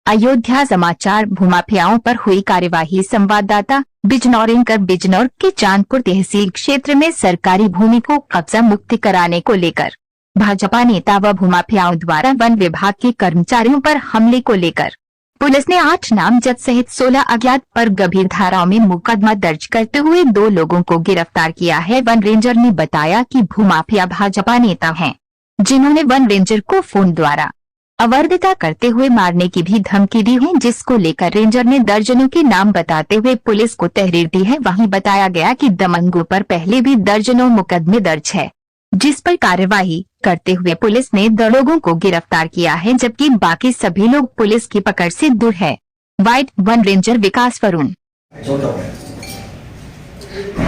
अयोध्या समाचार। भूमाफियाओं पर हुई कार्यवाही। संवाददाता बिजनौर के चांदपुर तहसील क्षेत्र में सरकारी भूमि को कब्जा मुक्त कराने को लेकर भाजपा नेता व भूमाफियाओं द्वारा वन विभाग के कर्मचारियों पर हमले को लेकर पुलिस ने 8 नामजद सहित 16 अज्ञात पर गंभीर धाराओं में मुकदमा दर्ज करते हुए 2 लोगों को गिरफ्तार किया है। वन रेंजर ने बताया कि भूमाफिया भाजपा नेता हैं, जिन्होंने वन रेंजर को फोन द्वारा अवैधता करते हुए मारने की भी धमकी दी है, जिसको लेकर रेंजर ने दर्जनों के नाम बताते हुए पुलिस को तहरीर दी है। वहीं बताया गया कि दबंगों पर पहले भी दर्जनों मुकदमे दर्ज है, जिस पर कार्यवाही करते हुए पुलिस ने 2 लोगों को गिरफ्तार किया है, जबकि बाकी सभी लोग पुलिस की पकड़ से दूर है। वाइट वन रेंजर विकास वरुण।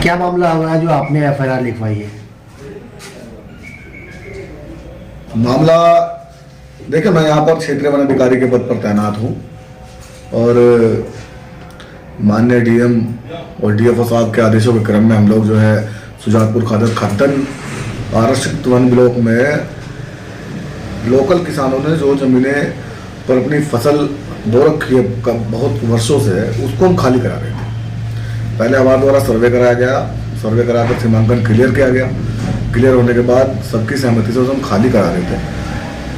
क्या मामला हुआ जो आपने एफआईआर लिखवाई है? मामला देखिए, मैं यहाँ पर क्षेत्रीय वन अधिकारी के पद पर तैनात हूँ और माननीय डीएम और डीएफओ साहब के आदेशों के क्रम में हम लोग जो है सुजानपुर खादर खद्दन आरक्षित वन ब्लॉक में लोकल किसानों ने जो जमीनें पर अपनी फसल बो रखी है बहुत वर्षों से, उसको हम खाली करा रहे थे। पहले हमारे द्वारा सर्वे कराया गया, सर्वे कराकर सीमांकन क्लियर किया गया। क्लियर होने के बाद सबकी सहमति से हम खाली करा रहे थे।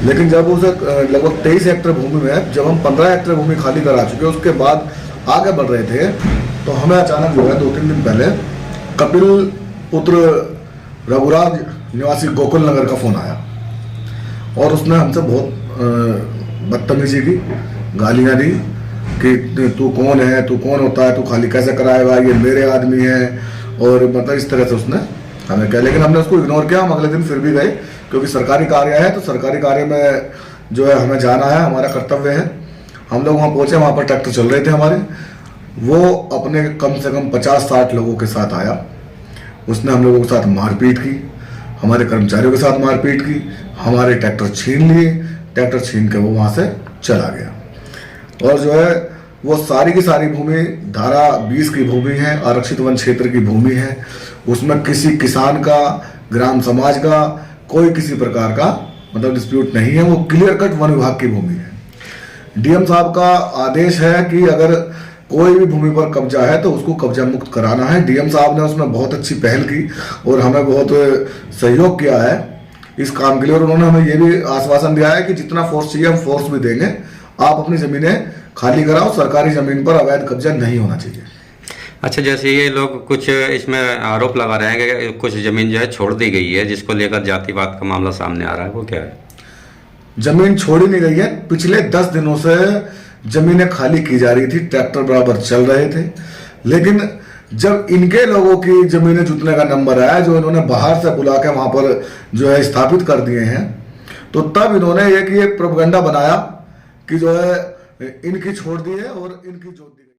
लेकिन जब उसे लगभग 23 हेक्टेयर भूमि में जब हम 15 हेक्टेयर भूमि खाली करा चुके, उसके बाद आगे बढ़ रहे थे, तो हमें अचानक जो है 2-3 दिन पहले कपिल पुत्र रघुराज निवासी गोकुल नगर का फोन आया और उसने हमसे बहुत बदतमीजी की, गालियां दी कि तू कौन है, तू कौन होता है, तू खाली कैसे कराएगा, ये मेरे आदमी है, और मतलब इस तरह से उसने हमें कहा। लेकिन हमने उसको इग्नोर किया। हम अगले दिन फिर भी गए, क्योंकि सरकारी कार्य है, तो सरकारी कार्य में जो है हमें जाना है, हमारा कर्तव्य है। हम लोग वहाँ पहुंचे, वहाँ पर ट्रैक्टर चल रहे थे हमारे। वो अपने कम से कम 50-60 लोगों के साथ आया। उसने हम लोगों के साथ मारपीट की, हमारे कर्मचारियों के साथ मारपीट की, हमारे ट्रैक्टर छीन लिए। ट्रैक्टर छीन के वो वहाँ से चला गया। और जो है वो सारी की सारी भूमि धारा 20 की भूमि है, आरक्षित वन क्षेत्र की भूमि है। उसमें किसी किसान का, ग्राम समाज का कोई किसी प्रकार का मतलब डिस्प्यूट नहीं है। वो क्लियर कट वन विभाग की भूमि है। डीएम साहब का आदेश है कि अगर कोई भी भूमि पर कब्जा है तो उसको कब्जा मुक्त कराना है। डीएम साहब ने उसमें बहुत अच्छी पहल की और हमें बहुत सहयोग किया है इस काम के लिए। और उन्होंने हमें ये भी आश्वासन दिया है कि जितना फोर्स चाहिए हम फोर्स भी देंगे, आप अपनी जमीनें खाली कराओ, सरकारी जमीन पर अवैध कब्जा नहीं होना चाहिए। अच्छा, जैसे ये लोग कुछ इसमें आरोप लगा रहे हैं कि कुछ जमीन जो है छोड़ दी गई है, जिसको लेकर जातिवाद का मामला सामने आ रहा है, वो क्या है? जमीन छोड़ी नहीं गई है। पिछले 10 दिनों से जमीनें खाली की जा रही थी, ट्रैक्टर बराबर चल रहे थे। लेकिन जब इनके लोगों की जमीनें जुटने का नंबर आया, जो इन्होंने बाहर से बुला के वहां पर जो है स्थापित कर दिए हैं, तो तब इन्होंने एक ये प्रोपेगेंडा बनाया कि जो है इनकी छोड़ दी है और इनकी जोत दी।